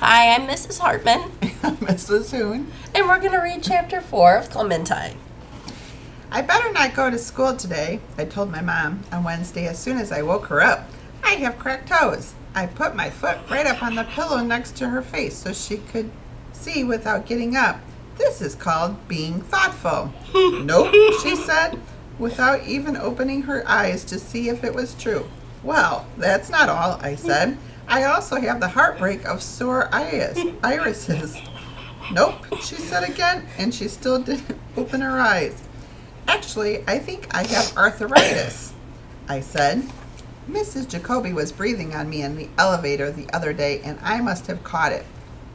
Hi, I'm Mrs. Hartman, Mrs. Huhn. and we're going to read Chapter 4 of Clementine. I better not go to school today, I told my mom on Wednesday as soon as I woke her up. I have cracked toes. I put my foot right up on the pillow next to her face so she could see without getting up. This is called being thoughtful. Nope, she said, without even opening her eyes to see if it was true. Well, that's not all, I said. I also have the heartbreak of sore irises. Nope, she said again, and she still didn't open her eyes. Actually, I think I have arthritis, I said. Mrs. Jacoby was breathing on me in the elevator the other day, and I must have caught it.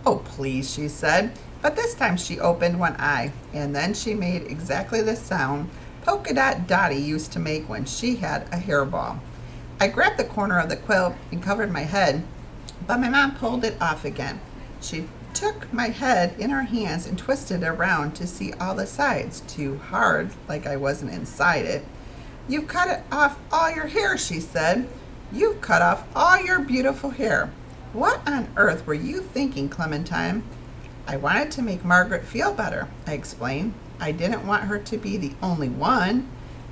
Oh, please, she said. But this time she opened one eye, and then she made exactly the sound Polka Dot Dottie used to make when she had a hairball. I grabbed the corner of the quilt and covered my head, but my mom pulled it off again. She took my head in her hands and twisted it around to see all the sides, too hard, like I wasn't inside it. You've cut off all your hair, she said. You've cut off all your beautiful hair. What on earth were you thinking, Clementine? I wanted to make Margaret feel better, I explained. I didn't want her to be the only one,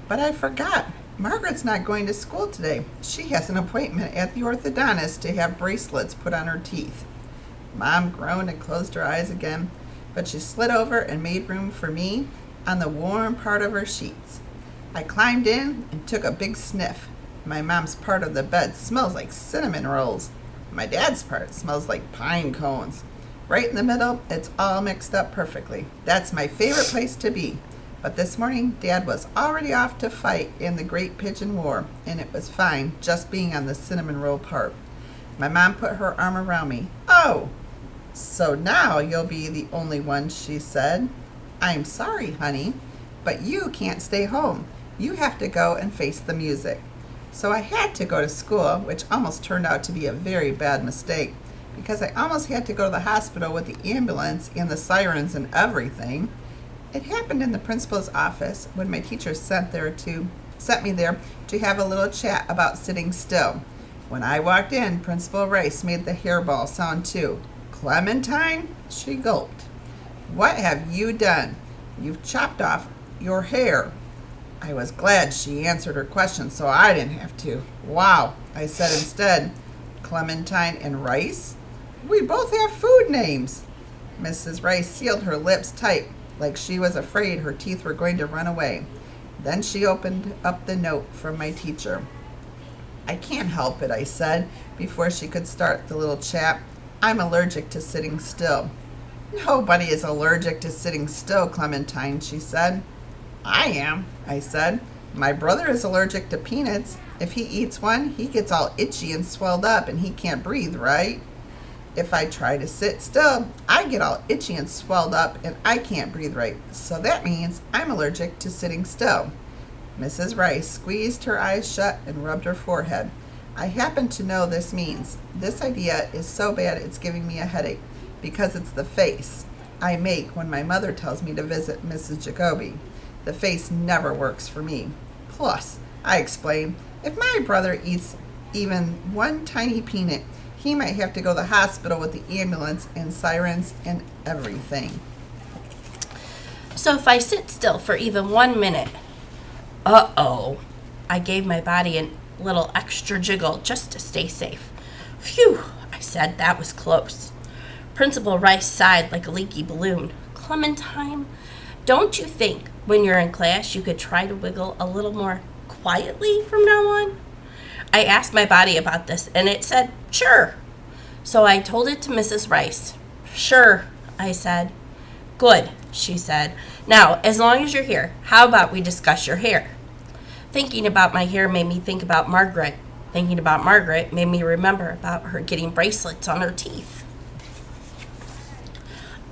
but I forgot. Margaret's not going to school today. She has an appointment at the orthodontist to have bracelets put on her teeth. Mom groaned and closed her eyes again, but she slid over and made room for me on the warm part of her sheets. I climbed in and took a big sniff. My mom's part of the bed smells like cinnamon rolls. My dad's part smells like pine cones. Right in the middle, it's all mixed up perfectly. That's my favorite place to be. But this morning, Dad was already off to fight in the Great Pigeon War, and it was fine just being on the cinnamon roll part. My mom put her arm around me. Oh, so now you'll be the only one, she said. I'm sorry, honey, but you can't stay home. You have to go and face the music. So I had to go to school, which almost turned out to be a very bad mistake, because I almost had to go to the hospital with the ambulance and the sirens and everything. It happened in the principal's office when my teacher sent me there to have a little chat about sitting still. When I walked in, Principal Rice made the hairball sound too. Clementine, she gulped. What have you done? You've chopped off your hair. I was glad she answered her question so I didn't have to. Wow, I said instead. Clementine and Rice? We both have food names. Mrs. Rice sealed her lips tight, like she was afraid her teeth were going to run away. Then she opened up the note from my teacher. I can't help it, I said, before she could start the little chat. I'm allergic to sitting still. Nobody is allergic to sitting still, Clementine, she said. I am, I said. My brother is allergic to peanuts. If he eats one, he gets all itchy and swelled up and he can't breathe, right? If I try to sit still, I get all itchy and swelled up and I can't breathe right. So that means I'm allergic to sitting still. Mrs. Rice squeezed her eyes shut and rubbed her forehead. I happen to know this means. This idea is so bad it's giving me a headache because it's the face I make when my mother tells me to visit Mrs. Jacoby. The face never works for me. Plus, I explained, if my brother eats even one tiny peanut, he might have to go to the hospital with the ambulance and sirens and everything. So if I sit still for even 1 minute, uh-oh, I gave my body a little extra jiggle just to stay safe. Phew, I said, that was close. Principal Rice sighed like a leaky balloon. Clementine, don't you think when you're in class you could try to wiggle a little more quietly from now on? I asked my body about this, and it said, sure. So I told it to Mrs. Rice. Sure, I said. Good, she said. Now, as long as you're here, how about we discuss your hair? Thinking about my hair made me think about Margaret. Thinking about Margaret made me remember about her getting bracelets on her teeth.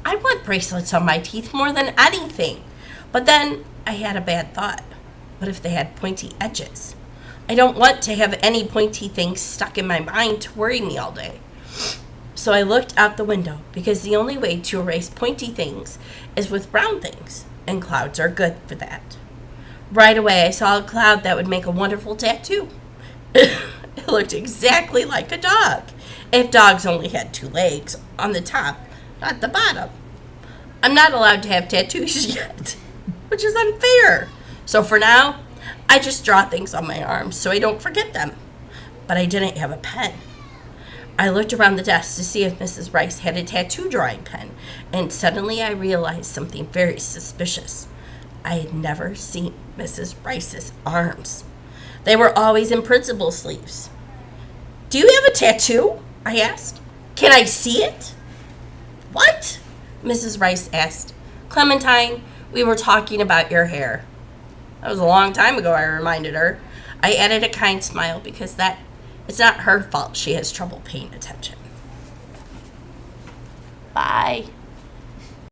I want bracelets on my teeth more than anything. But then I had a bad thought. What if they had pointy edges? I don't want to have any pointy things stuck in my mind to worry me all day. So I looked out the window because the only way to erase pointy things is with round things, and clouds are good for that. Right away I saw a cloud that would make a wonderful tattoo. It looked exactly like a dog, if dogs only had 2 legs on the top, not the bottom. I'm not allowed to have tattoos yet, which is unfair. So for now, I just draw things on my arms so I don't forget them. But I didn't have a pen. I looked around the desk to see if Mrs. Rice had a tattoo drawing pen, and suddenly I realized something very suspicious. I had never seen Mrs. Rice's arms. They were always in principal sleeves. "Do you have a tattoo?" I asked. "Can I see it?" "What?" Mrs. Rice asked. "Clementine, we were talking about your hair." "That was a long time ago," I reminded her. I added a kind smile because it's not her fault she has trouble paying attention. Bye.